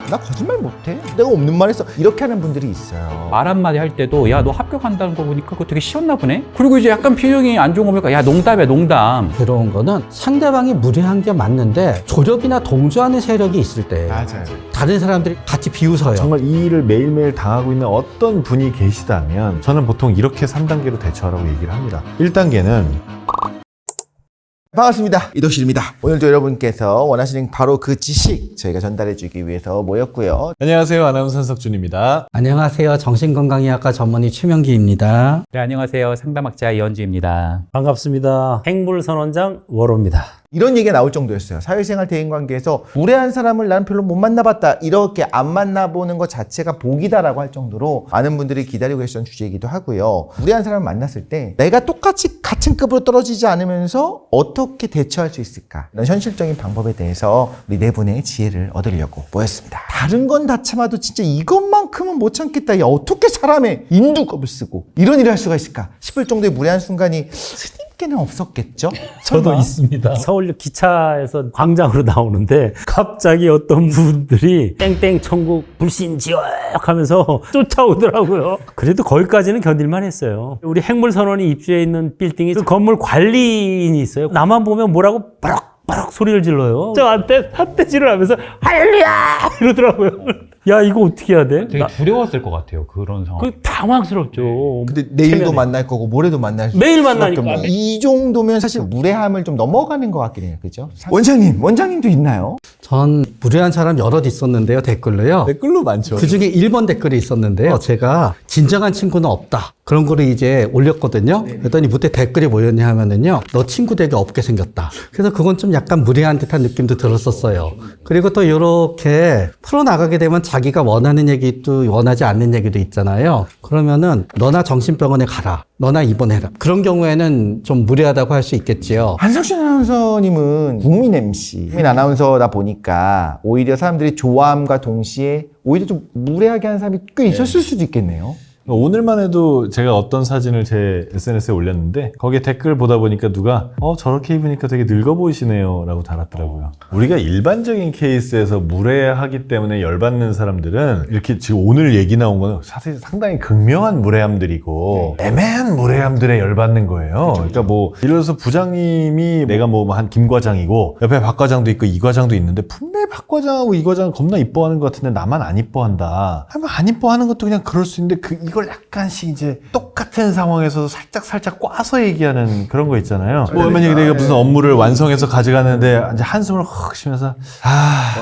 나 거짓말 못해. 내가 없는 말 했어. 이렇게 하는 분들이 있어요. 말 한마디 할 때도 야 너 합격한다는 거 보니까 그거 되게 쉬웠나 보네? 그리고 이제 약간 표정이 안 좋은 거 보니까 야 농담이야 농담. 괴로운 거는 상대방이 무례한 게 맞는데 조력이나 동조하는 세력이 있을 때 맞아요. 다른 사람들이 같이 비웃어요. 정말 이 일을 매일매일 당하고 있는 어떤 분이 계시다면 저는 보통 이렇게 3단계로 대처하라고 얘기를 합니다. 1단계는 반갑습니다. 이덕실입니다. 오늘도 여러분께서 원하시는 바로 그 지식 저희가 전달해주기 위해서 모였고요. 안녕하세요. 아나운서 한석준입니다. 안녕하세요. 정신건강의학과 전문의 최명기입니다. 네 안녕하세요 상담학자 이현주입니다. 반갑습니다. 행불선원장 월호입니다. 이런 얘기가 나올 정도였어요. 사회생활 대인관계에서 무례한 사람을 나는 별로 못 만나봤다. 이렇게 안 만나보는 것 자체가 복이다라고 할 정도로 많은 분들이 기다리고 계시던 주제이기도 하고요. 무례한 사람을 만났을 때 내가 똑같이 같은 급으로 떨어지지 않으면서 어떻게 대처할 수 있을까? 이런 현실적인 방법에 대해서 우리 네 분의 지혜를 얻으려고 모였습니다. 다른 건 다 참아도 진짜 이것만큼은 못 참겠다. 야, 어떻게 사람의 인두겁을 쓰고 이런 일을 할 수가 있을까 싶을 정도의 무례한 순간이 스님께는 없었겠죠? 저도 설마? 있습니다. 서울 기차에서 광장으로 나오는데 갑자기 어떤 분들이 땡땡 천국 불신지옥 하면서 쫓아오더라고요. 그래도 거기까지는 견딜만 했어요. 우리 행물선원이 입주해 있는 빌딩이 그 건물 관리인이 있어요. 나만 보면 뭐라고 바락바락 소리를 질러요. 저한테 삿대질을 하면서 할렐루야 이러더라고요. 야 이거 어떻게 해야 돼? 되게 두려웠을 것 같아요 그런 상황. 그 당황스럽죠. 근데 내일도 체면에. 만날 거고 모레도 만날 매일 수밖에 만나니까. 없는. 이 정도면 사실 무례함을 좀 넘어가는 것 같긴 해요. 그죠? 원장님도 있나요? 전 무례한 사람 여럿 있었는데요. 댓글로요. 댓글로 많죠. 그 중에 1번 댓글이 있었는데요. 제가 진정한 친구는 없다. 그런 거를 이제 올렸거든요. 그랬더니 밑에 댓글이 뭐였냐 하면은요. 너 친구 되게 없게 생겼다. 그래서 그건 좀 약간 무례한 듯한 느낌도 들었었어요. 그리고 또 이렇게 풀어나가게 되면 자기가 원하는 얘기도 원하지 않는 얘기도 있잖아요. 그러면은 너나 정신병원에 가라. 너나 입원해라. 그런 경우에는 좀 무례하다고 할 수 있겠지요. 한석준 아나운서님은 국민 MC, 국민 아나운서다 보니까 오히려 사람들이 좋아함과 동시에 오히려 좀 무례하게 하는 사람이 꽤 있었을 수도 있겠네요. 오늘만 해도 제가 어떤 사진을 제 SNS에 올렸는데 거기에 댓글 보다 보니까 누가 저렇게 입으니까 되게 늙어 보이시네요 라고 달았더라고요. 우리가 일반적인 케이스에서 무례하기 때문에 열받는 사람들은 이렇게 지금 오늘 얘기 나온 거는 사실 상당히 극명한 무례함들이고 애매한 무례함들에 열받는 거예요. 그러니까 뭐 예를 들어서 부장님이 내가 뭐 한 김 과장이고 옆에 박 과장도 있고 이 과장도 있는데 분명히 박 과장하고 이 과장은 겁나 이뻐하는 것 같은데 나만 안 이뻐한다. 하면 안 이뻐하는 것도 그냥 그럴 수 있는데 이걸 약간씩 이제 똑같은 상황에서 살짝 꽈서 얘기하는 그런 거 있잖아요. 뭐 만약에 내가 무슨 업무를 완성해서 가져가는데 이제 한숨을 훅 쉬면서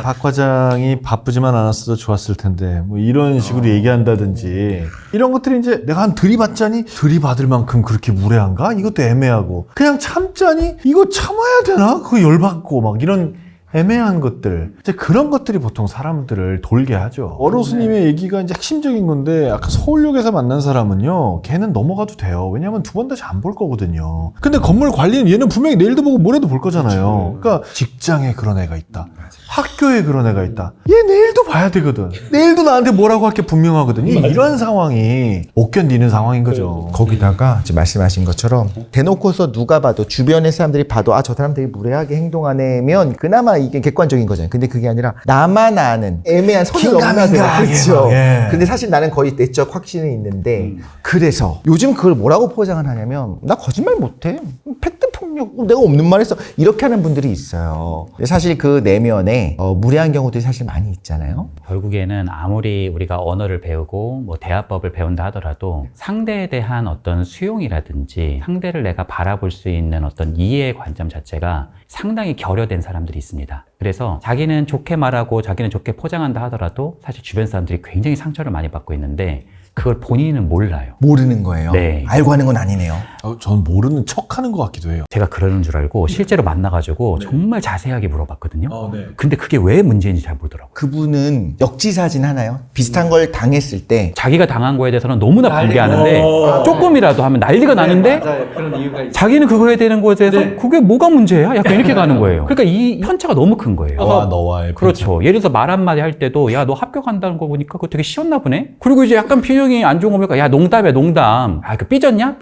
박 과장이 바쁘지만 않았어도 좋았을 텐데 뭐 이런 식으로 얘기한다든지 이런 것들이 이제 내가 한 들이받자니 들이받을 만큼 그렇게 무례한가? 이것도 애매하고 그냥 참자니 이거 참아야 되나? 그거 열받고 막 이런 애매한 것들. 이제 그런 것들이 보통 사람들을 돌게 하죠. 어로스님의 얘기가 이제 핵심적인 건데, 아까 서울역에서 만난 사람은요, 걔는 넘어가도 돼요. 왜냐면 두 번 다시 안 볼 거거든요. 근데 건물 관리는 얘는 분명히 내일도 보고 모레도 볼 거잖아요. 그러니까 직장에 그런 애가 있다. 학교에 그런 애가 있다. 얘 내일도 봐야 되거든. 내일도 나한테 뭐라고 할 게 분명하거든. 이런 상황이 못 견디는 상황인 거죠. 거기다가 지금 말씀하신 것처럼 대놓고서 누가 봐도 주변의 사람들이 봐도 저 사람 되게 무례하게 행동하네면 그나마 이게 객관적인 거잖아요. 근데 그게 아니라 나만 아는 애매한 선을 넘나들어. 그렇죠. 예. 근데 사실 나는 거의 내적 확신이 있는데 그래서 요즘 그걸 뭐라고 포장을 하냐면 나 거짓말 못해. 팩트 폭력 내가 없는 말 했어. 이렇게 하는 분들이 있어요. 근데 사실 그 내면에 무례한 경우들이 사실 많이 있잖아요. 결국에는 아무리 우리가 언어를 배우고 뭐 대화법을 배운다 하더라도 상대에 대한 어떤 수용이라든지 상대를 내가 바라볼 수 있는 어떤 이해의 관점 자체가 상당히 결여된 사람들이 있습니다. 그래서 자기는 좋게 말하고 자기는 좋게 포장한다 하더라도 사실 주변 사람들이 굉장히 상처를 많이 받고 있는데 그걸 본인은 몰라요. 모르는 거예요. 네. 알고 하는 건 아니네요. 전 모르는 척 하는 것 같기도 해요. 제가 그러는 줄 알고 실제로 만나가지고 정말 자세하게 물어봤거든요. 네. 근데 그게 왜 문제인지 잘 모르더라고요. 그분은 역지사진 하나요? 비슷한 걸 당했을 때 자기가 당한 거에 대해서는 너무나 반대하는데 조금이라도 하면 난리가 나는데 그런 이유가 있어요. 자기는 그거에 대한 거에 대해서 그게 뭐가 문제야? 약간 이렇게 가는 거예요. 그러니까 이 편차가 너무 큰 거예요. 너와의 그렇죠. 예를 들어서 말 한마디 할 때도 야 너 합격한다는 거 보니까 그거 되게 쉬웠나 보네? 그리고 이제 약간 표정이 표정이 안 좋은 거 보니까 야 농담이야 농담. 아 그 삐졌냐?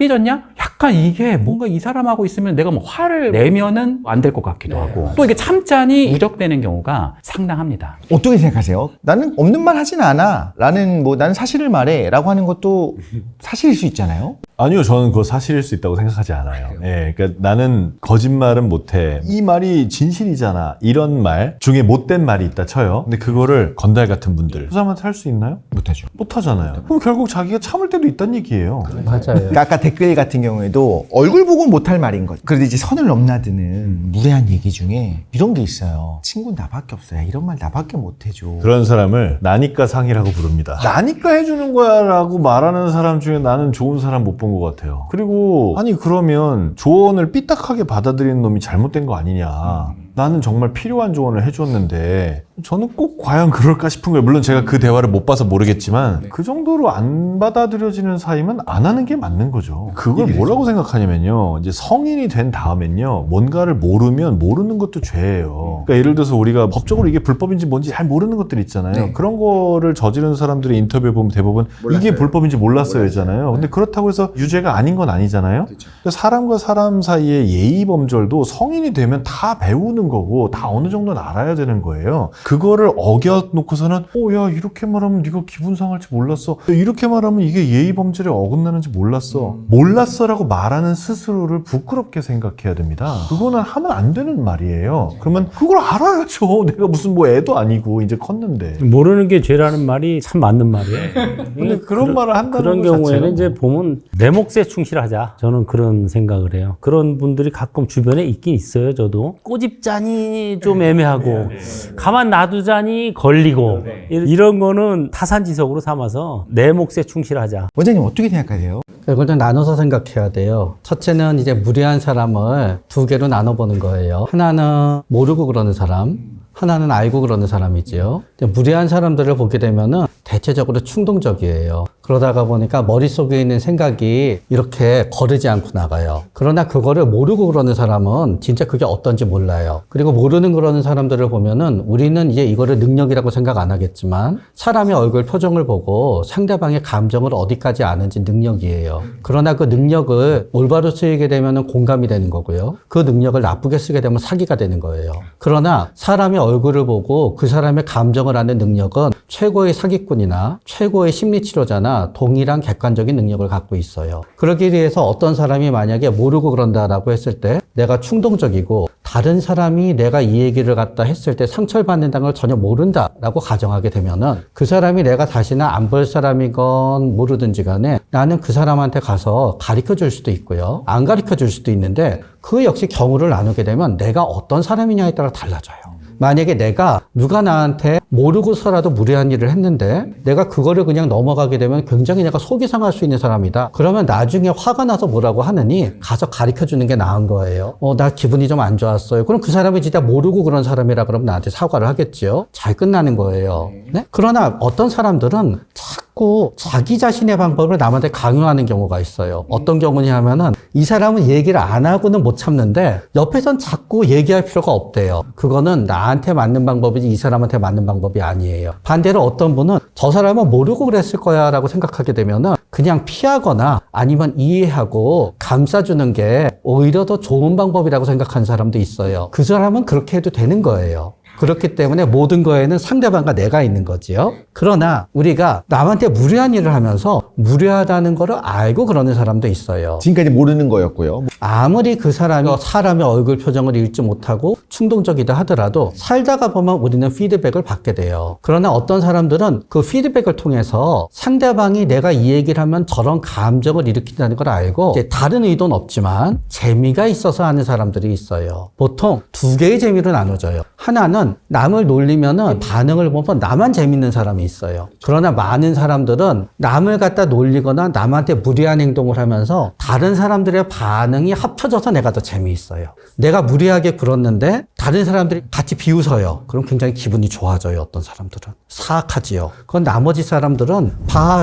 약간 이게 뭔가 이 사람하고 있으면 내가 뭐 화를 내면은 안 될 것 같기도 하고 또 이게 참자니 누적되는 경우가 상당합니다. 어떻게 생각하세요? 나는 없는 말 하진 않아. 라는 나는 사실을 말해. 라고 하는 것도 사실일 수 있잖아요. 아니요, 저는 그거 사실일 수 있다고 생각하지 않아요. 예, 그러니까 나는 거짓말은 못해. 이 말이 진실이잖아. 이런 말 중에 못된 말이 있다 쳐요. 근데 그거를 건달 같은 분들 그 사람한테 할 수 있나요? 못하죠. 못하잖아요. 그럼 결국 자기가 참을 때도 있다는 얘기예요. 맞아요. 그러니까 아까 댓글 같은 경우에도 얼굴 보고 못할 말인 것. 그래도 이제 선을 넘나드는 무례한 얘기 중에 이런 게 있어요. 친구는 나밖에 없어요. 이런 말 나밖에 못해줘. 그런 사람을 나니까 상이라고 부릅니다. 나니까 해주는 거야 라고 말하는 사람 중에 나는 좋은 사람 못 본 것 같아요. 그리고 아니 그러면 조언을 삐딱하게 받아들이는 놈이 잘못된 거 아니냐. 나는 정말 필요한 조언을 해줬는데 저는 꼭 과연 그럴까 싶은 거예요. 물론 제가 그 대화를 못 봐서 모르겠지만 그 정도로 안 받아들여지는 사이면 안 하는 게 맞는 거죠. 그걸 뭐라고 생각하냐면요. 이제 성인이 된 다음엔요. 뭔가를 모르면 모르는 것도 죄예요. 그러니까 예를 들어서 우리가 법적으로 이게 불법인지 뭔지 잘 모르는 것들 있잖아요. 네. 그런 거를 저지르는 사람들의 인터뷰에 보면 대부분 이게 불법인지 몰랐어요잖아요. 근데 그렇다고 해서 유죄가 아닌 건 아니잖아요. 그러니까 사람과 사람 사이의 예의 범절도 성인이 되면 다 배우는 거고 다 어느 정도는 알아야 되는 거예요. 그거를 어겨놓고서는 야 이렇게 말하면 네가 기분 상할지 몰랐어. 야, 이렇게 말하면 이게 예의 범절에 어긋나는지 몰랐어. 몰랐어라고 말하는 스스로를 부끄럽게 생각해야 됩니다. 그거는 하면 안 되는 말이에요. 그러면 그걸 알아야죠. 내가 무슨 뭐 애도 아니고 이제 컸는데. 모르는 게 죄라는 말이 참 맞는 말이에요. 근데 그런 말을 한다는 그런 것 경우에는 자체가 이제 보면 내 몫에 충실하자. 저는 그런 생각을 해요. 그런 분들이 가끔 주변에 있긴 있어요. 저도 꼬집자니 좀 애매하고 가만 놔두자니 걸리고 이런 거는 타산지석으로 삼아서 내 몫에 충실하자. 원장님 어떻게 생각하세요? 이걸 좀 나눠서 생각해야 돼요. 첫째는 이제 무례한 사람을 두 개로 나눠보는 거예요. 하나는 모르고 그러는 사람, 하나는 알고 그러는 사람이지요. 무례한 사람들을 보게 되면은 대체적으로 충동적이에요. 그러다가 보니까 머릿속에 있는 생각이 이렇게 거르지 않고 나가요. 그러나 그거를 모르고 그러는 사람은 진짜 그게 어떤지 몰라요. 그리고 모르는 그러는 사람들을 보면은 우리는 이제 이거를 능력이라고 생각 안 하겠지만 사람의 얼굴 표정을 보고 상대방의 감정을 어디까지 아는지 능력이에요. 그러나 그 능력을 올바로 쓰이게 되면은 공감이 되는 거고요. 그 능력을 나쁘게 쓰게 되면 사기가 되는 거예요. 그러나 사람의 얼굴을 보고 그 사람의 감정을 아는 능력은 최고의 사기꾼이나 최고의 심리치료자나 동일한 객관적인 능력을 갖고 있어요. 그러기 위해서 어떤 사람이 만약에 모르고 그런다라고 했을 때 내가 충동적이고 다른 사람이 내가 이 얘기를 갖다 했을 때 상처를 받는다는 걸 전혀 모른다라고 가정하게 되면은 그 사람이 내가 다시는 안 볼 사람이건 모르든지 간에 나는 그 사람한테 가서 가르쳐 줄 수도 있고요. 안 가르쳐 줄 수도 있는데 그 역시 경우를 나누게 되면 내가 어떤 사람이냐에 따라 달라져요. 만약에 내가 누가 나한테 모르고서라도 무례한 일을 했는데 내가 그거를 그냥 넘어가게 되면 굉장히 내가 속이 상할 수 있는 사람이다. 그러면 나중에 화가 나서 뭐라고 하느니 가서 가르쳐주는 게 나은 거예요. 나 기분이 좀 안 좋았어요. 그럼 그 사람이 진짜 모르고 그런 사람이라 그러면 나한테 사과를 하겠지요. 잘 끝나는 거예요. 네? 그러나 어떤 사람들은 자꾸 자기 자신의 방법을 남한테 강요하는 경우가 있어요. 어떤 경우냐면은 이 사람은 얘기를 안 하고는 못 참는데 옆에선 자꾸 얘기할 필요가 없대요. 그거는 나한테 맞는 방법이지 이 사람한테 맞는 방법이 아니에요. 반대로 어떤 분은 저 사람은 모르고 그랬을 거야 라고 생각하게 되면은 그냥 피하거나 아니면 이해하고 감싸주는 게 오히려 더 좋은 방법이라고 생각하는 사람도 있어요. 그 사람은 그렇게 해도 되는 거예요. 그렇기 때문에 모든 거에는 상대방과 내가 있는 거지요. 그러나 우리가 남한테 무례한 일을 하면서 무례하다는 거를 알고 그러는 사람도 있어요. 지금까지 모르는 거였고요. 아무리 그 사람이 사람의 얼굴 표정을 읽지 못하고 충동적이다 하더라도 살다가 보면 우리는 피드백을 받게 돼요. 그러나 어떤 사람들은 그 피드백을 통해서 상대방이 내가 이 얘기를 하면 저런 감정을 일으킨다는 걸 알고 이제 다른 의도는 없지만 재미가 있어서 하는 사람들이 있어요. 보통 두 개의 재미로 나눠져요. 하나는 남을 놀리면은 반응을 보면 나만 재밌는 사람이 있어요. 그러나 많은 사람들은 남을 갖다 놀리거나 남한테 무례한 행동을 하면서 다른 사람들의 반응이 합쳐져서 내가 더 재미있어요. 내가 무례하게 굴었는데 다른 사람들이 같이 비웃어요. 그럼 굉장히 기분이 좋아져요. 어떤 사람들은. 사악하지요. 그건 나머지 사람들은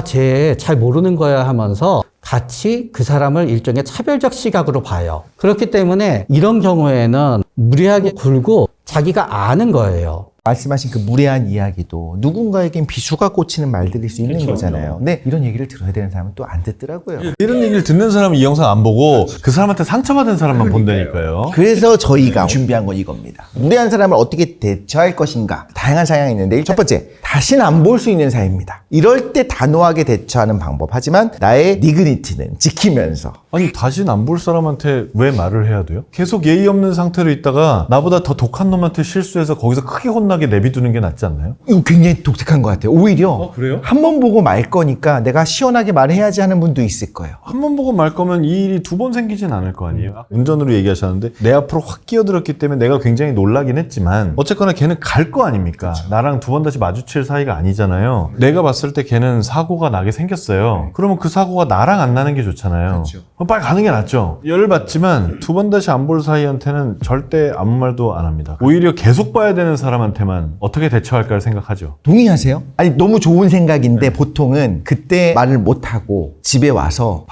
쟤 잘 모르는 거야 하면서 같이 그 사람을 일종의 차별적 시각으로 봐요. 그렇기 때문에 이런 경우에는 무례하게 굴고 자기가 아는 거예요. 말씀하신 그 무례한 이야기도 누군가에겐 비수가 꽂히는 말들일 수 있는 거잖아요. 근데 이런 얘기를 들어야 되는 사람은 또 안 듣더라고요. 이런 얘기를 듣는 사람은 이 영상 안 보고 그 사람한테 상처받은 사람만 본다니까요. 그래서 저희가 준비한 건 이겁니다. 무례한 사람을 어떻게 대처할 것인가. 다양한 사양이 있는데 첫 번째, 다시는 안 볼 수 있는 사이입니다. 이럴 때 단호하게 대처하는 방법. 하지만 나의 디그니티는 지키면서. 아니 다시는 안 볼 사람한테 왜 말을 해야 돼요? 계속 예의 없는 상태로 있다가 나보다 더 독한 놈한테 실수해서 거기서 크게 혼나게 내비두는 게 낫지 않나요? 이거 굉장히 독특한 것 같아요. 오히려 그래요? 한 번 보고 말 거니까 내가 시원하게 말해야지 하는 분도 있을 거예요. 한 번 보고 말 거면 이 일이 두 번 생기진 않을 거 아니에요? 운전으로 얘기하셨는데 내 앞으로 확 끼어들었기 때문에 내가 굉장히 놀라긴 했지만 어쨌거나 걔는 갈 거 아닙니까? 나랑 두 번 다시 마주칠 사이가 아니잖아요. 내가 봤을 때 걔는 사고가 나게 생겼어요. 그러면 그 사고가 나랑 안 나는 게 좋잖아요. 빨리 가는 게 낫죠. 열을 받지만 두 번 다시 안 볼 사이한테는 절대 아무 말도 안 합니다. 오히려 계속 봐야 되는 사람한테만 어떻게 대처할까를 생각하죠. 동의하세요? 아니 너무 좋은 생각인데 보통은 그때 말을 못하고 집에 와서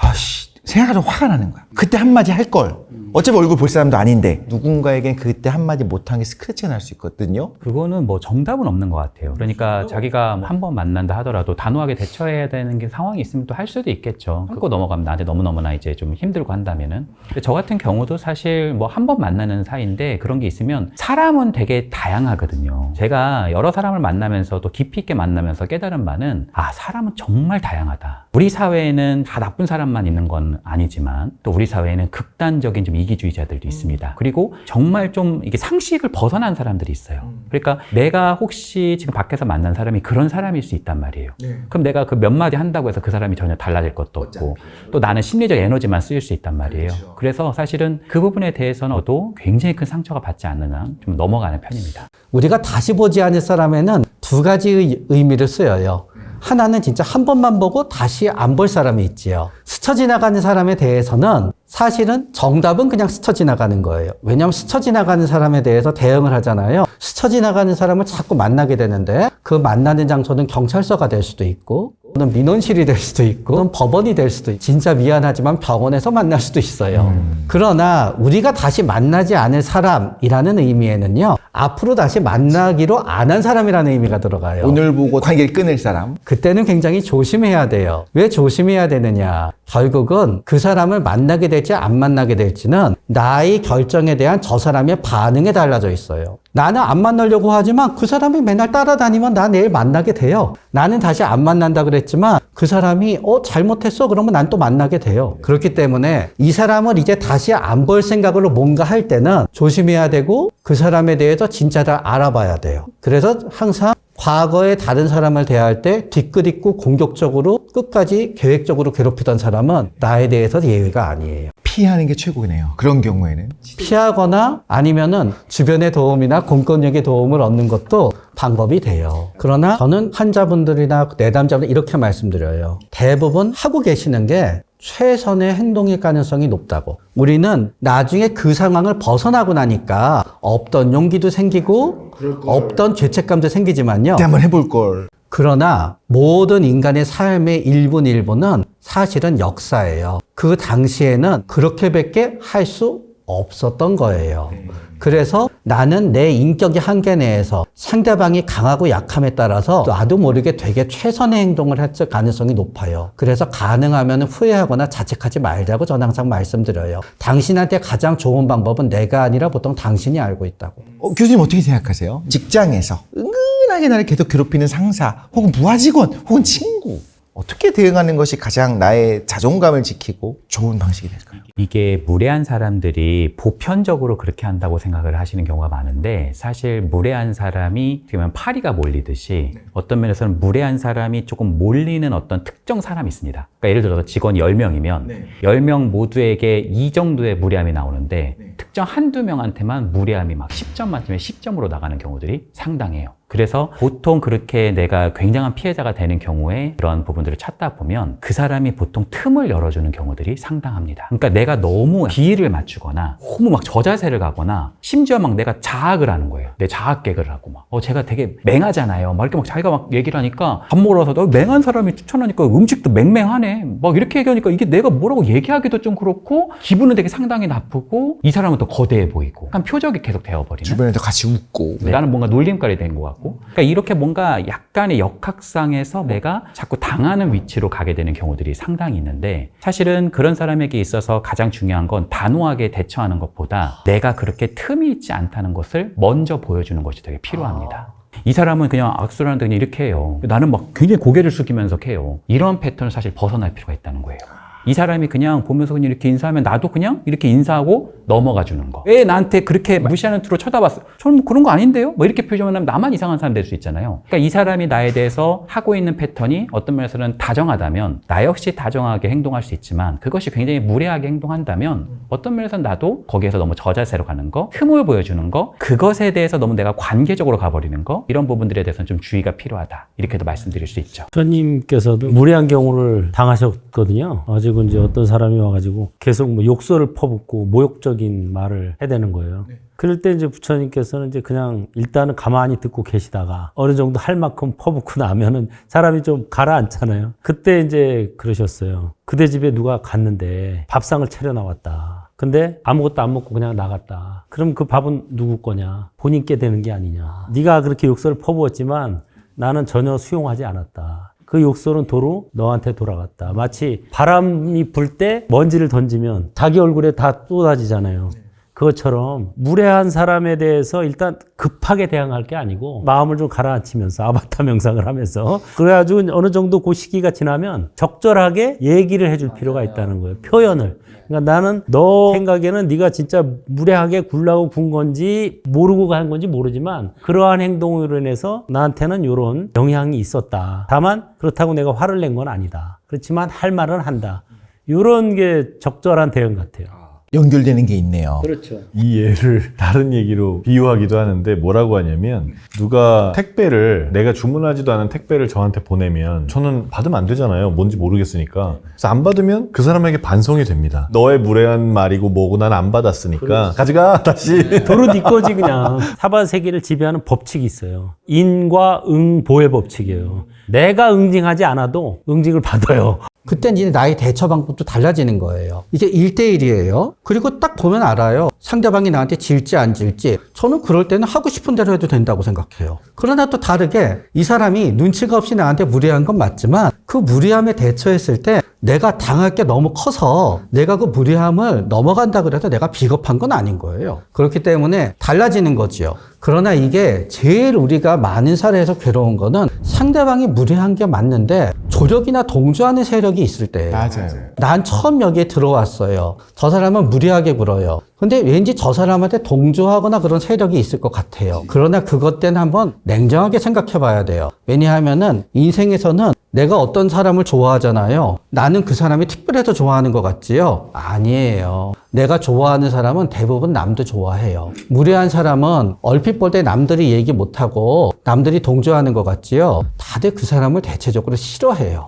생각하다 화가 나는 거야. 그때 한마디 할 걸. 어차피 얼굴 볼 사람도 아닌데 누군가에겐 그때 한마디 못한 게 스크래치가 날 수 있거든요. 그거는 뭐 정답은 없는 것 같아요. 그러니까 자기가 한 번 만난다 하더라도 단호하게 대처해야 되는 게 상황이 있으면 또 할 수도 있겠죠. 끊고 넘어가면 나한테 너무너무나 이제 좀 힘들고 한다면은. 근데 저 같은 경우도 사실 뭐 한 번 만나는 사이인데 그런 게 있으면 사람은 되게 다양하거든요. 제가 여러 사람을 만나면서도 깊이 있게 만나면서 깨달은 바는 사람은 정말 다양하다. 우리 사회에는 다 나쁜 사람만 있는 건 아니지만 또 우리 사회에는 극단적인 좀 이기주의자들도 있습니다. 그리고 정말 좀 이게 상식을 벗어난 사람들이 있어요. 그러니까 내가 혹시 지금 밖에서 만난 사람이 그런 사람일 수 있단 말이에요. 그럼 내가 그 몇 마디 한다고 해서 그 사람이 전혀 달라질 것도 없고 또 나는 심리적 에너지만 쓰일 수 있단 말이에요. 그래서 사실은 그 부분에 대해서는 또 굉장히 큰 상처가 받지 않는 한 좀 넘어가는 편입니다. 우리가 다시 보지 않을 사람에는 두 가지 의미를 쓰여요. 하나는 진짜 한 번만 보고 다시 안 볼 사람이 있지요. 스쳐 지나가는 사람에 대해서는 사실은 정답은 그냥 스쳐 지나가는 거예요. 왜냐하면 스쳐 지나가는 사람에 대해서 대응을 하잖아요. 스쳐 지나가는 사람을 자꾸 만나게 되는데 그 만나는 장소는 경찰서가 될 수도 있고 또는 민원실이 될 수도 있고 또는 법원이 될 수도 있고 진짜 미안하지만 병원에서 만날 수도 있어요. 그러나 우리가 다시 만나지 않을 사람이라는 의미에는요. 앞으로 다시 만나기로 안 한 사람이라는 의미가 들어가요. 오늘 보고 관계를 끊을 사람. 그때는 굉장히 조심해야 돼요. 왜 조심해야 되느냐? 결국은 그 사람을 만나게 될지 안 만나게 될지는 나의 결정에 대한 저 사람의 반응에 달라져 있어요. 나는 안 만나려고 하지만 그 사람이 맨날 따라다니면 나 내일 만나게 돼요. 나는 다시 안 만난다 그랬지만 그 사람이 잘못했어 그러면 난 또 만나게 돼요. 그렇기 때문에 이 사람을 이제 다시 안 볼 생각으로 뭔가 할 때는 조심해야 되고 그 사람에 대해서 진짜를 알아봐야 돼요. 그래서 항상 과거에 다른 사람을 대할 때 뒤끝있고 공격적으로 끝까지 계획적으로 괴롭히던 사람은 나에 대해서 예의가 아니에요. 피하는 게 최고네요. 그런 경우에는. 피하거나 아니면은 주변의 도움이나 공권력의 도움을 얻는 것도 방법이 돼요. 그러나 저는 환자분들이나 내담자분들 이렇게 말씀드려요. 대부분 하고 계시는 게 최선의 행동일 가능성이 높다고. 우리는 나중에 그 상황을 벗어나고 나니까 없던 용기도 생기고 없던 죄책감도 생기지만요. 그때 한번 해볼 걸. 그러나 모든 인간의 삶의 1분 1분은 사실은 역사예요. 그 당시에는 그렇게밖에 할 수 없었던 거예요. 그래서 나는 내 인격의 한계 내에서 상대방이 강하고 약함에 따라서 나도 모르게 되게 최선의 행동을 했을 가능성이 높아요. 그래서 가능하면 후회하거나 자책하지 말자고 저는 항상 말씀드려요. 당신한테 가장 좋은 방법은 내가 아니라 보통 당신이 알고 있다고. 교수님 어떻게 생각하세요? 직장에서 은근하게 나를 계속 괴롭히는 상사 혹은 부하 직원 혹은 친구 어떻게 대응하는 것이 가장 나의 자존감을 지키고 좋은 방식이 될까요? 이게 무례한 사람들이 보편적으로 그렇게 한다고 생각을 하시는 경우가 많은데 사실 무례한 사람이 어떻게 보면 파리가 몰리듯이 어떤 면에서는 무례한 사람이 조금 몰리는 어떤 특정 사람이 있습니다. 그러니까 예를 들어서 직원 10명이면 10명 모두에게 이 정도의 무례함이 나오는데 특정 한두 명한테만 무례함이 막 10점 만점에 10점으로 나가는 경우들이 상당해요. 그래서 보통 그렇게 내가 굉장한 피해자가 되는 경우에 그런 부분들을 찾다 보면 그 사람이 보통 틈을 열어주는 경우들이 상당합니다. 그러니까 내가 너무 비위를 맞추거나 너무 막 저자세를 가거나 심지어 막 내가 자학을 하는 거예요. 내 자학 개그를 하고 막 제가 되게 맹하잖아요. 막 이렇게 막 자기가 막 얘기를 하니까 밥 먹으러 와서 맹한 사람이 추천하니까 음식도 맹맹하네. 막 이렇게 얘기하니까 이게 내가 뭐라고 얘기하기도 좀 그렇고 기분은 되게 상당히 나쁘고 이 사람은 또 거대해 보이고 약간 표적이 계속 되어버리는. 주변에서 같이 웃고. 나는 뭔가 놀림거리 된 것 같고. 그러니까 이렇게 뭔가 약간의 역학상에서 내가 자꾸 당하는 위치로 가게 되는 경우들이 상당히 있는데 사실은 그런 사람에게 있어서 가장 중요한 건 단호하게 대처하는 것보다 내가 그렇게 틈이 있지 않다는 것을 먼저 보여주는 것이 되게 필요합니다. 이 사람은 그냥 악수를 하는데 그냥 이렇게 해요. 나는 막 굉장히 고개를 숙이면서 해요. 이런 패턴을 사실 벗어날 필요가 있다는 거예요. 이 사람이 그냥 보면서 그냥 이렇게 인사하면 나도 그냥 이렇게 인사하고 넘어가 주는 거. 왜 나한테 그렇게 무시하는 투로 쳐다봤어? 저는 뭐 그런 거 아닌데요? 뭐 이렇게 표정하면 나만 이상한 사람 될 수 있잖아요. 그러니까 이 사람이 나에 대해서 하고 있는 패턴이 어떤 면에서는 다정하다면 나 역시 다정하게 행동할 수 있지만 그것이 굉장히 무례하게 행동한다면 어떤 면에서는 나도 거기에서 너무 저자세로 가는 거, 틈을 보여주는 거, 그것에 대해서 너무 내가 관계적으로 가버리는 거 이런 부분들에 대해서는 좀 주의가 필요하다. 이렇게도 말씀드릴 수 있죠. 주님께서도 무례한 경우를 당하셨거든요. 지금 이제 어떤 사람이 와가지고 계속 뭐 욕설을 퍼붓고 모욕적인 말을 해대는 거예요. 그럴 때 이제 부처님께서는 이제 그냥 일단은 가만히 듣고 계시다가 어느 정도 할 만큼 퍼붓고 나면은 사람이 좀 가라앉잖아요. 그때 이제 그러셨어요. 그대 집에 누가 갔는데 밥상을 차려 나왔다. 근데 아무것도 안 먹고 그냥 나갔다. 그럼 그 밥은 누구 거냐? 본인께 되는 게 아니냐. 네가 그렇게 욕설을 퍼부었지만 나는 전혀 수용하지 않았다. 그 욕설은 도로 너한테 돌아갔다. 마치 바람이 불 때 먼지를 던지면 자기 얼굴에 다 쏟아지잖아요. 그것처럼 무례한 사람에 대해서 일단 급하게 대응할 게 아니고 마음을 좀 가라앉히면서 아바타 명상을 하면서 그래가지고 어느 정도 그 시기가 지나면 적절하게 얘기를 해줄 필요가 있다는 거예요. 표현을. 그러니까 나는 너 생각에는 네가 진짜 무례하게 굴라고 군 건지 모르고 한 건지 모르지만 그러한 행동으로 인해서 나한테는 이런 영향이 있었다. 다만 그렇다고 내가 화를 낸 건 아니다. 그렇지만 할 말은 한다. 이런 게 적절한 대응 같아요. 연결되는 게 있네요. 그렇죠. 이 예를 다른 얘기로 비유하기도 하는데 뭐라고 하냐면 누가 택배를 내가 주문하지도 않은 택배를 저한테 보내면 저는 받으면 안 되잖아요. 뭔지 모르겠으니까. 그래서 안 받으면 그 사람에게 반성이 됩니다. 너의 무례한 말이고 뭐고 난 안 받았으니까 가져가 다시. 도로 네 거지 그냥. 사바세계를 지배하는 법칙이 있어요. 인과 응보의 법칙이에요. 내가 응징하지 않아도 응징을 받아요. 그땐 이제 나의 대처 방법도 달라지는 거예요. 이게 1대1이에요. 그리고 딱 보면 알아요. 상대방이 나한테 질지 안 질지. 저는 그럴 때는 하고 싶은 대로 해도 된다고 생각해요. 그러나 또 다르게 이 사람이 눈치가 없이 나한테 무례한 건 맞지만 그 무례함에 대처했을 때 내가 당할 게 너무 커서 내가 그 무례함을 넘어간다 그래도 내가 비겁한 건 아닌 거예요. 그렇기 때문에 달라지는 거지요. 그러나 이게 제일 우리가 많은 사례에서 괴로운 거는 상대방이 무례한 게 맞는데 조력이나 동조하는 세력이 있을 때예요. 맞아요. 난 처음 여기에 들어왔어요. 저 사람은 무례하게 굴어요. 근데 왠지 저 사람한테 동조하거나 그런 세력이 있을 것 같아요. 그러나 그것 때는 한번 냉정하게 생각해 봐야 돼요. 왜냐하면은 인생에서는 내가 어떤 사람을 좋아하잖아요. 나는 그 사람이 특별해서 좋아하는 것 같지요? 아니에요. 내가 좋아하는 사람은 대부분 남도 좋아해요. 무례한 사람은 얼핏 볼 때 남들이 얘기 못하고 남들이 동조하는 것 같지요? 다들 그 사람을 대체적으로 싫어해요.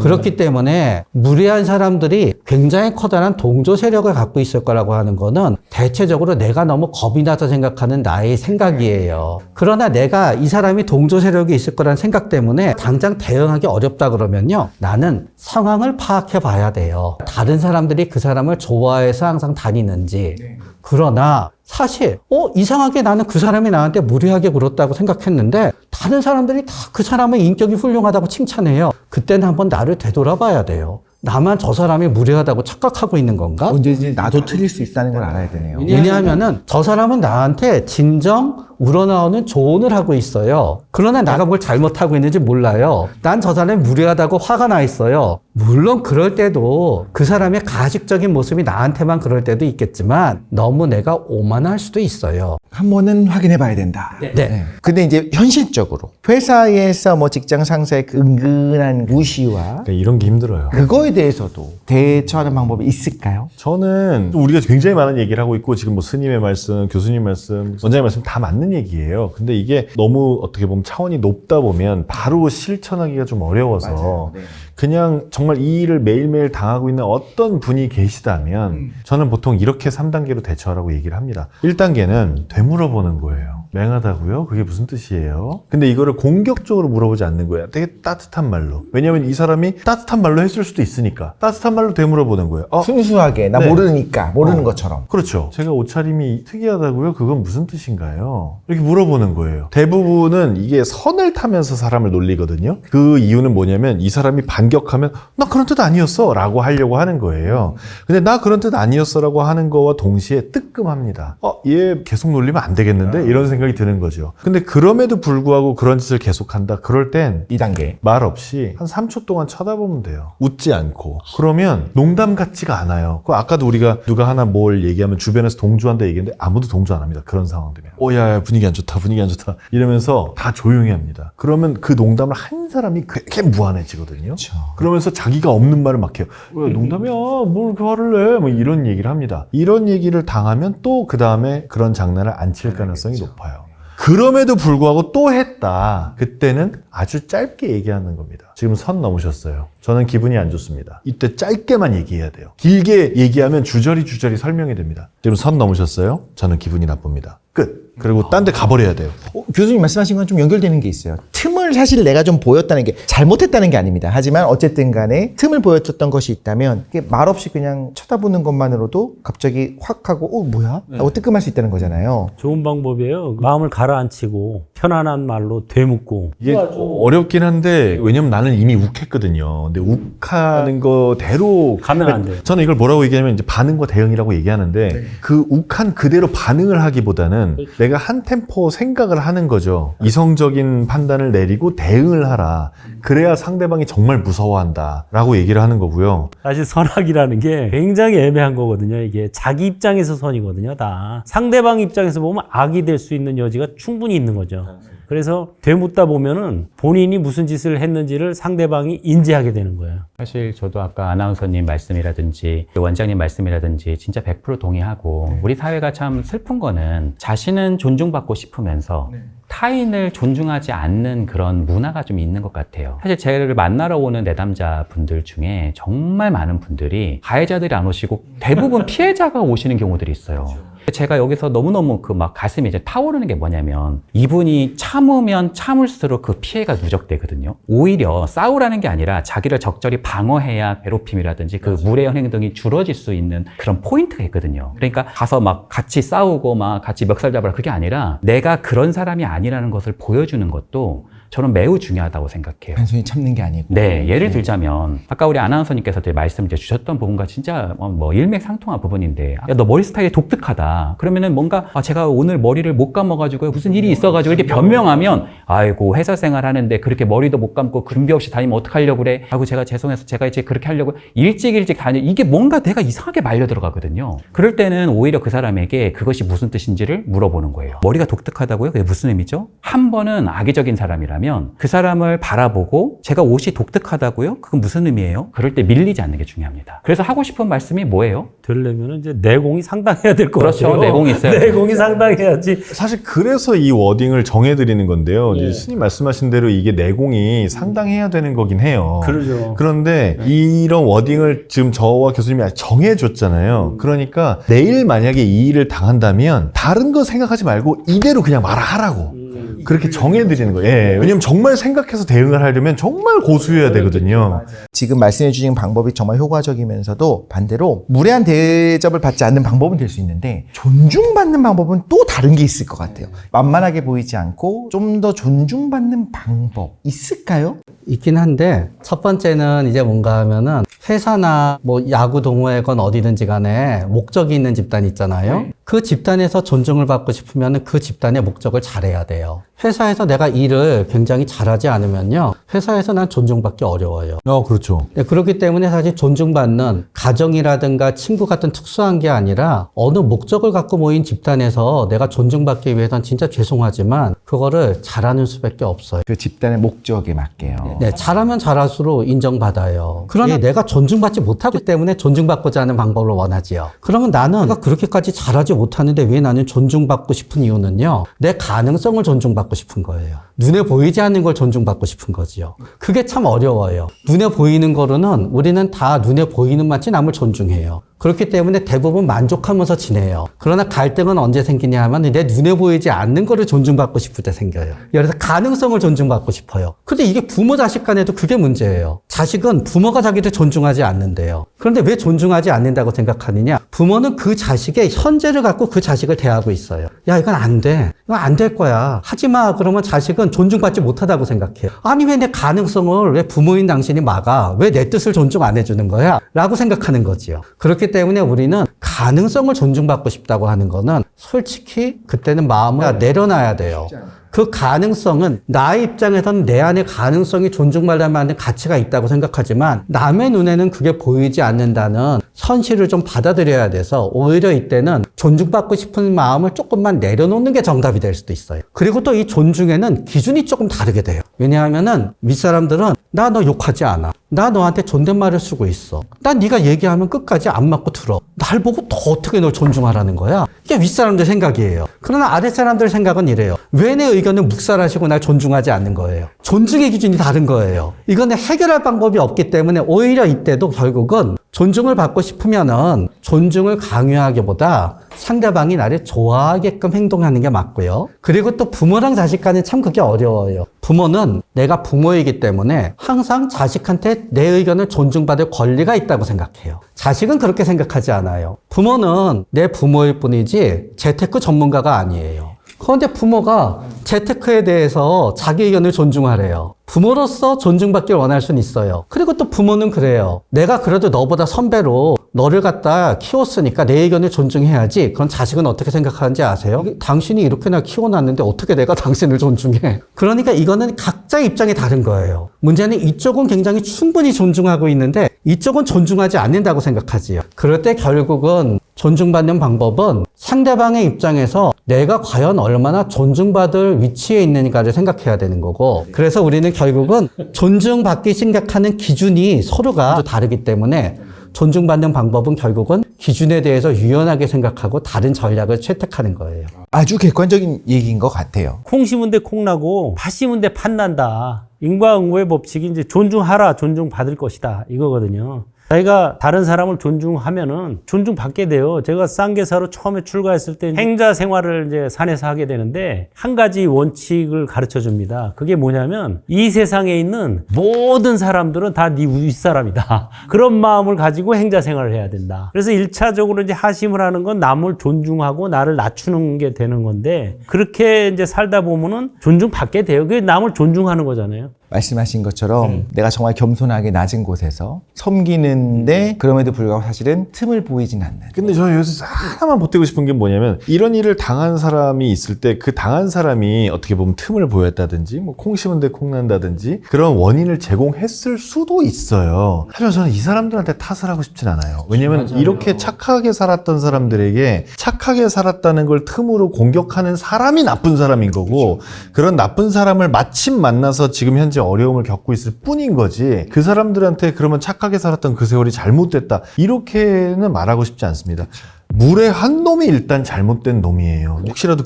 그렇기 때문에 무례한 사람들이 굉장히 커다란 동조 세력을 갖고 있을 거라고 하는 거는 대체적으로 내가 너무 겁이 나서 생각하는 나의 생각이에요. 그러나 내가 이 사람이 동조 세력이 있을 거라는 생각 때문에 당장 대응하기 어렵다 그러면요. 나는 상황을 파악해 봐야 돼요. 다른 사람들이 그 사람을 좋아해서 항상 다니는지. 그러나 사실 이상하게 나는 그 사람이 나한테 무례하게 굴었다고 생각했는데 다른 사람들이 다 그 사람의 인격이 훌륭하다고 칭찬해요. 그때는 한번 나를 되돌아봐야 돼요. 나만 저 사람이 무례하다고 착각하고 있는 건가? 언제든지 나도 틀릴 수 있다는 걸 알아야 되네요. 왜냐하면은 저 사람은 나한테 진정 우러나오는 조언을 하고 있어요. 그러나 내가 뭘 잘못하고 있는지 몰라요. 난 저 사람이 무례하다고 화가 나 있어요. 물론 그럴 때도 그 사람의 가식적인 모습이 나한테만 그럴 때도 있겠지만 너무 내가 오만할 수도 있어요. 한 번은 확인해 봐야 된다. 네. 근데 이제 현실적으로 회사에서 뭐 직장 상사의 그 은근한 무시와 그러니까 이런 게 힘들어요. 그거에 대해서도 대처하는 방법이 있을까요? 저는 우리가 굉장히 많은 얘기를 하고 있고 지금 뭐 스님의 말씀, 교수님 말씀, 원장님 말씀 다 맞는 맞는 얘기예요. 근데 이게 너무 어떻게 보면 차원이 높다 보면 바로 실천하기가 좀 어려워서 그냥 정말 이 일을 매일매일 당하고 있는 어떤 분이 계시다면 저는 보통 이렇게 3단계로 대처하라고 얘기를 합니다. 1단계는 되물어보는 거예요. 맹하다고요? 그게 무슨 뜻이에요? 근데 이거를 공격적으로 물어보지 않는 거예요. 되게 따뜻한 말로. 왜냐면 이 사람이 따뜻한 말로 했을 수도 있으니까 따뜻한 말로 되물어보는 거예요. 순수하게 나 네. 모르니까 모르는 것처럼. 그렇죠. 제가 옷차림이 특이하다고요? 그건 무슨 뜻인가요? 이렇게 물어보는 거예요. 대부분은 이게 선을 타면서 사람을 놀리거든요. 그 이유는 뭐냐면 이 사람이 반격하면 나 그런 뜻 아니었어 라고 하려고 하는 거예요. 근데 나 그런 뜻 아니었어 라고 하는 거와 동시에 뜨끔합니다. 얘 계속 놀리면 안 되겠는데? 이런 생각이 드는 거죠. 근데 그럼에도 불구하고 그런 짓을 계속한다. 그럴 땐 2단계. 말 없이 한 3초 동안 쳐다보면 돼요. 웃지 않고. 그러면 농담 같지가 않아요. 아까도 우리가 누가 하나 뭘 얘기하면 주변에서 동조한다 얘기했는데 아무도 동조 안 합니다. 그런 상황 되면. 야, 분위기 안 좋다, 분위기 안 좋다. 이러면서 다 조용히 합니다. 그러면 그 농담을 한 사람이 되게 무한해지거든요. 그렇죠. 그러면서 자기가 없는 말을 막 해요. 왜 농담이야? 뭘 그 화를 내? 뭐 이런 얘기를 합니다. 이런 얘기를 당하면 또 그 다음에 그런 장난을 안 칠 가능성이 높아요. 그럼에도 불구하고 또 했다. 그때는 아주 짧게 얘기하는 겁니다. 지금 선 넘으셨어요. 저는 기분이 안 좋습니다. 이때 짧게만 얘기해야 돼요. 길게 얘기하면 주저리 설명이 됩니다. 지금 선 넘으셨어요? 저는 기분이 나쁩니다. 끝. 그리고 딴 데 가버려야 돼요. 교수님 말씀하신 건 좀 연결되는 게 있어요. 틈을 사실 내가 좀 보였다는 게 잘못했다는 게 아닙니다. 하지만 어쨌든 간에 틈을 보였었던 것이 있다면 이게 말없이 그냥 쳐다보는 것만으로도 갑자기 확 하고 뭐야? 하고 뜨끔할 수 있다는 거잖아요. 좋은 방법이에요. 마음을 가라앉히고 편안한 말로 되묻고. 이게 어렵긴 한데 왜냐면 나는 이미 욱했거든요. 근데 욱하는 거대로 가면 안 돼요. 저는 이걸 뭐라고 얘기하면 이제 반응과 대응이라고 얘기하는데 그 욱한 그대로 반응을 하기보다는 내가 한 템포 생각을 하는 거죠. 이성적인 판단을 내리고 대응을 하라. 그래야 상대방이 정말 무서워한다 라고 얘기를 하는 거고요. 사실 선악이라는 게 굉장히 애매한 거거든요. 이게 자기 입장에서 선이거든요. 다 상대방 입장에서 보면 악이 될 수 있는 여지가 충분히 있는 거죠. 그래서 되묻다 보면은 본인이 무슨 짓을 했는지를 상대방이 인지하게 되는 거예요. 사실 저도 아까 아나운서님 말씀이라든지 원장님 말씀이라든지 진짜 100% 동의하고 우리 사회가 참 슬픈 거는 자신은 존중받고 싶으면서 타인을 존중하지 않는 그런 문화가 좀 있는 것 같아요. 사실 저를 만나러 오는 내담자 분들 중에 정말 많은 분들이 가해자들이 안 오시고 대부분 피해자가 오시는 경우들이 있어요. 제가 여기서 너무너무 그 막 가슴이 이제 타오르는 게 뭐냐면 이분이 참으면 참을수록 그 피해가 누적되거든요. 오히려 싸우라는 게 아니라 자기를 적절히 방어해야 괴롭힘이라든지 그 무례한 행동이 줄어질 수 있는 그런 포인트가 있거든요. 그러니까 가서 막 같이 싸우고 막 같이 멱살 잡아라 그게 아니라 내가 그런 사람이 아니라는 것을 보여주는 것도 저는 매우 중요하다고 생각해요. 단순히 참는 게 아니고. 네, 예를 들자면 아까 우리 아나운서님께서 말씀 주셨던 부분과 진짜 뭐 일맥상통한 부분인데 야, 너 머리 스타일이 독특하다. 그러면은 뭔가 제가 오늘 머리를 못 감아가지고 무슨 일이 있어가지고 이렇게 변명하면 아이고 회사 생활하는데 그렇게 머리도 못 감고 준비 없이 다니면 어떡하려고 그래? 아이고 제가 죄송해서 제가 이제 그렇게 하려고 일찍 다니 이게 뭔가 내가 이상하게 말려 들어가거든요. 그럴 때는 오히려 그 사람에게 그것이 무슨 뜻인지를 물어보는 거예요. 머리가 독특하다고요? 그게 무슨 의미죠? 한 번은 악의적인 사람이라면 그 사람을 바라보고 제가 옷이 독특하다고요? 그건 무슨 의미예요? 그럴 때 밀리지 않는 게 중요합니다. 그래서 하고 싶은 말씀이 뭐예요? 되려면 이제 내공이 상당해야 될 것 그렇죠. 같아요. 내공이 있어요. 내공이 상당해야지. 사실 그래서 이 워딩을 정해드리는 건데요. 예. 이제 스님 말씀하신 대로 이게 내공이 상당해야 되는 거긴 해요. 그러죠. 그런데 이런 워딩을 지금 저와 교수님이 정해줬잖아요. 그러니까 내일 만약에 이 일을 당한다면 다른 거 생각하지 말고 이대로 그냥 말하라고. 그렇게 정해드리는 거예요. 예, 왜냐면 정말 생각해서 대응을 하려면 정말 고수해야 되거든요. 지금 말씀해 주신 방법이 정말 효과적이면서도 반대로 무례한 대접을 받지 않는 방법은 될 수 있는데 존중받는 방법은 또 다른 게 있을 것 같아요. 만만하게 보이지 않고 좀 더 존중받는 방법 있을까요? 있긴 한데 첫 번째는 이제 뭔가 하면은 회사나 뭐 야구 동호회건 어디든지 간에 목적이 있는 집단 있잖아요. 그 집단에서 존중을 받고 싶으면 그 집단의 목적을 잘해야 돼요. 회사에서 내가 일을 굉장히 잘하지 않으면요. 회사에서 난 존중받기 어려워요. 그렇죠. 네, 그렇기 때문에 사실 존중받는 가정이라든가 친구 같은 특수한 게 아니라 어느 목적을 갖고 모인 집단에서 내가 존중받기 위해서는 진짜 죄송하지만 그거를 잘하는 수밖에 없어요. 그 집단의 목적에 맞게요. 네, 잘하면 잘할수록 인정받아요. 그러나 내가 존중받지 못하기 때문에 존중받고자 하는 방법을 원하지요. 그러면 나는 내가 그렇게까지 잘하지 못하는데 왜 나는 존중받고 싶은 이유는요. 내 가능성을 존중받고 싶은 거예요. 눈에 보이지 않는 걸 존중받고 싶은 거지요. 그게 참 어려워요. 눈에 보이는 거로는 우리는 다 눈에 보이는 만치 남을 존중해요. 그렇기 때문에 대부분 만족하면서 지내요. 그러나 갈등은 언제 생기냐 하면 내 눈에 보이지 않는 거를 존중받고 싶을 때 생겨요. 그래서 가능성을 존중받고 싶어요. 근데 이게 부모 자식 간에도 그게 문제예요. 자식은 부모가 자기를 존중하지 않는데요. 그런데 왜 존중하지 않는다고 생각하느냐? 부모는 그 자식의 현재를 갖고 그 자식을 대하고 있어요. 야, 이건 안 돼. 이건 안 될 거야. 하지 마. 그러면 자식은 존중받지 못하다고 생각해요. 아니, 왜 내 가능성을 왜 부모인 당신이 막아? 왜 내 뜻을 존중 안 해주는 거야? 라고 생각하는 거지요. 그렇기 때문에 우리는 가능성을 존중받고 싶다고 하는 거는 솔직히 그때는 마음을 내려놔야 돼요. 그 가능성은 나의 입장에서는 내 안에 가능성이 존중받을 만한 가치가 있다고 생각하지만 남의 눈에는 그게 보이지 않는다는 현실을 좀 받아들여야 돼서 오히려 이때는 존중받고 싶은 마음을 조금만 내려놓는 게 정답이 될 수도 있어요. 그리고 또 이 존중에는 기준이 조금 다르게 돼요. 왜냐하면은 윗사람들은 나 너 욕하지 않아. 나 너한테 존댓말을 쓰고 있어. 난 네가 얘기하면 끝까지 안 맞고 들어. 날 보고 더 어떻게 널 존중하라는 거야? 이게 윗사람들 생각이에요. 그러나 아랫사람들 생각은 이래요. 왜 내 의견을 묵살하시고 날 존중하지 않는 거예요? 존중의 기준이 다른 거예요. 이거는 해결할 방법이 없기 때문에 오히려 이때도 결국은 존중을 받고 싶으면은 존중을 강요하기보다 상대방이 나를 좋아하게끔 행동하는 게 맞고요. 그리고 또 부모랑 자식 간에 참 그게 어려워요. 부모는 내가 부모이기 때문에 항상 자식한테 내 의견을 존중받을 권리가 있다고 생각해요. 자식은 그렇게 생각하지 않아요. 부모는 내 부모일 뿐이지 재테크 전문가가 아니에요. 그런데 부모가 재테크에 대해서 자기 의견을 존중하래요. 부모로서 존중받길 원할 수는 있어요. 그리고 또 부모는 그래요. 내가 그래도 너보다 선배로 너를 갖다 키웠으니까 내 의견을 존중해야지. 그럼 자식은 어떻게 생각하는지 아세요? 당신이 이렇게 날 키워놨는데 어떻게 내가 당신을 존중해? 그러니까 이거는 각자의 입장이 다른 거예요. 문제는 이쪽은 굉장히 충분히 존중하고 있는데 이쪽은 존중하지 않는다고 생각하지요. 그럴 때 결국은 존중받는 방법은 상대방의 입장에서 내가 과연 얼마나 존중받을 위치에 있는가를 생각해야 되는 거고, 그래서 우리는 결국은 존중받기 생각하는 기준이 서로가 다르기 때문에 존중받는 방법은 결국은 기준에 대해서 유연하게 생각하고 다른 전략을 채택하는 거예요. 아주 객관적인 얘기인 것 같아요. 콩 심은 데 콩 나고 팥 심은 데 팥 난다. 인과응보의 법칙이 이제 존중하라, 존중받을 것이다. 이거거든요. 자기가 다른 사람을 존중하면은 존중받게 돼요. 제가 쌍계사로 처음에 출가했을 때 행자 생활을 이제 산에서 하게 되는데 한 가지 원칙을 가르쳐 줍니다. 그게 뭐냐면 이 세상에 있는 모든 사람들은 다 네 윗사람이다. 그런 마음을 가지고 행자 생활을 해야 된다. 그래서 1차적으로 이제 하심을 하는 건 남을 존중하고 나를 낮추는 게 되는 건데 그렇게 이제 살다 보면은 존중받게 돼요. 그게 남을 존중하는 거잖아요. 말씀하신 것처럼 내가 정말 겸손하게 낮은 곳에서 섬기는데 그럼에도 불구하고 사실은 틈을 보이진 않는. 근데 저는 여기서 하나만 보태고 싶은 게 뭐냐면 이런 일을 당한 사람이 있을 때 그 당한 사람이 어떻게 보면 틈을 보였다든지 뭐 콩 심은데 콩 난다든지 그런 원인을 제공했을 수도 있어요. 하지만 저는 이 사람들한테 탓을 하고 싶진 않아요. 왜냐면 이렇게 착하게 살았던 사람들에게 착하게 살았다는 걸 틈으로 공격하는 사람이 나쁜 사람인 거고 그런 나쁜 사람을 마침 만나서 지금 현재 어려움을 겪고 있을 뿐인 거지 그 사람들한테 그러면 착하게 살았던 그 세월이 잘못됐다 이렇게는 말하고 싶지 않습니다. 물의 한 놈이 일단 잘못된 놈이에요. 혹시라도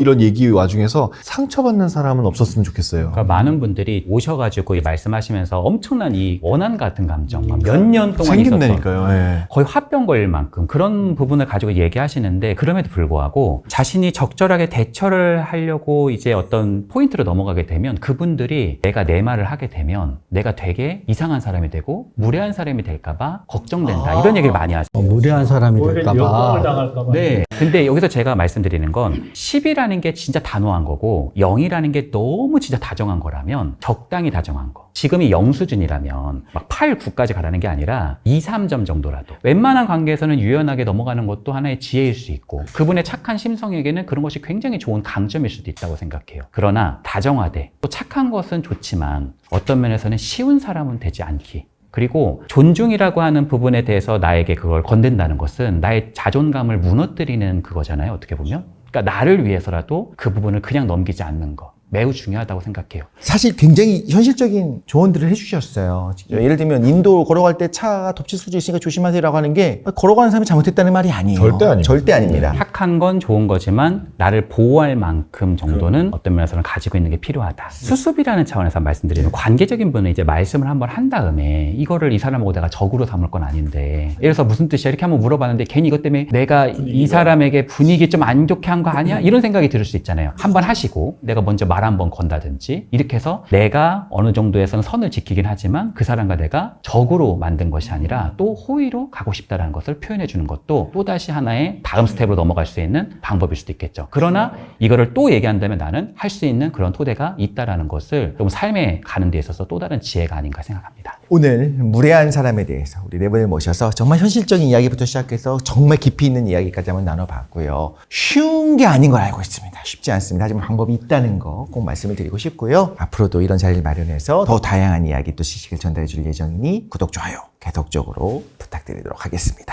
이런 얘기 와중에서 상처받는 사람은 없었으면 좋겠어요. 그러니까 많은 분들이 오셔가지고 이 말씀하시면서 엄청난 이 원한 같은 감정 몇 년 동안 생긴다니까요. 있었던 예. 거의 화병 걸릴 만큼 그런 부분을 가지고 얘기하시는데 그럼에도 불구하고 자신이 적절하게 대처를 하려고 이제 어떤 포인트로 넘어가게 되면 그분들이 내가 내 말을 하게 되면 내가 되게 이상한 사람이 되고 무례한 사람이 될까봐 걱정된다 이런 얘기를 많이 하세요. 무례한 사람이 될까봐 을 당할까봐. 네. 근데 여기서 제가 말씀드리는 건 10이라는 게 진짜 단호한 거고 0이라는 게 너무 진짜 다정한 거라면 적당히 다정한 거. 지금이 0 수준이라면 막 8, 9까지 가라는 게 아니라 2, 3점 정도라도. 웬만한 관계에서는 유연하게 넘어가는 것도 하나의 지혜일 수 있고 그분의 착한 심성에게는 그런 것이 굉장히 좋은 강점일 수도 있다고 생각해요. 그러나 다정하되 또 착한 것은 좋지만 어떤 면에서는 쉬운 사람은 되지 않기. 그리고 존중이라고 하는 부분에 대해서 나에게 그걸 건넨다는 것은 나의 자존감을 무너뜨리는 그거잖아요. 어떻게 보면. 그러니까 나를 위해서라도 그 부분을 그냥 넘기지 않는 거. 매우 중요하다고 생각해요. 사실 굉장히 현실적인 조언들을 해주셨어요. 예를 들면 인도 걸어갈 때 차가 덮칠 수도 있으니까 조심하세요라고 하는 게 걸어가는 사람이 잘못했다는 말이 아니에요. 절대 아닙니다. 절대 아닙니다. 착한 건 좋은 거지만 나를 보호할 만큼 정도는 어떤 면에서는 가지고 있는 게 필요하다. 수습이라는 차원에서 말씀드리는 관계적인 분은 이제 말씀을 한번 한 다음에 이거를 이 사람하고 내가 적으로 삼을 건 아닌데 예를 들어서 무슨 뜻이야 이렇게 한번 물어봤는데 괜히 이것 때문에 내가 이 사람에게 분위기 좀 안 좋게 한 거 아니야? 이런 생각이 들 수 있잖아요. 한번 하시고 내가 먼저 말 한번 건다든지 이렇게 해서 내가 어느 정도에서는 선을 지키긴 하지만 그 사람과 내가 적으로 만든 것이 아니라 또 호의로 가고 싶다는 것을 표현해 주는 것도 또다시 하나의 다음 스텝으로 넘어갈 수 있는 방법일 수도 있겠죠. 그러나 이거를 또 얘기한다면 나는 할 수 있는 그런 토대가 있다라는 것을 좀 삶에 가는 데 있어서 또 다른 지혜가 아닌가 생각합니다. 오늘 무례한 사람에 대해서 우리 네 분을 모셔서 정말 현실적인 이야기부터 시작해서 정말 깊이 있는 이야기까지 한번 나눠봤고요. 쉬운 게 아닌 걸 알고 있습니다. 쉽지 않습니다. 하지만 방법이 있다는 거 꼭 말씀을 드리고 싶고요. 앞으로도 이런 자리를 마련해서 더 다양한 이야기 또 지식을 전달해 줄 예정이니 구독, 좋아요 계속적으로 부탁드리도록 하겠습니다.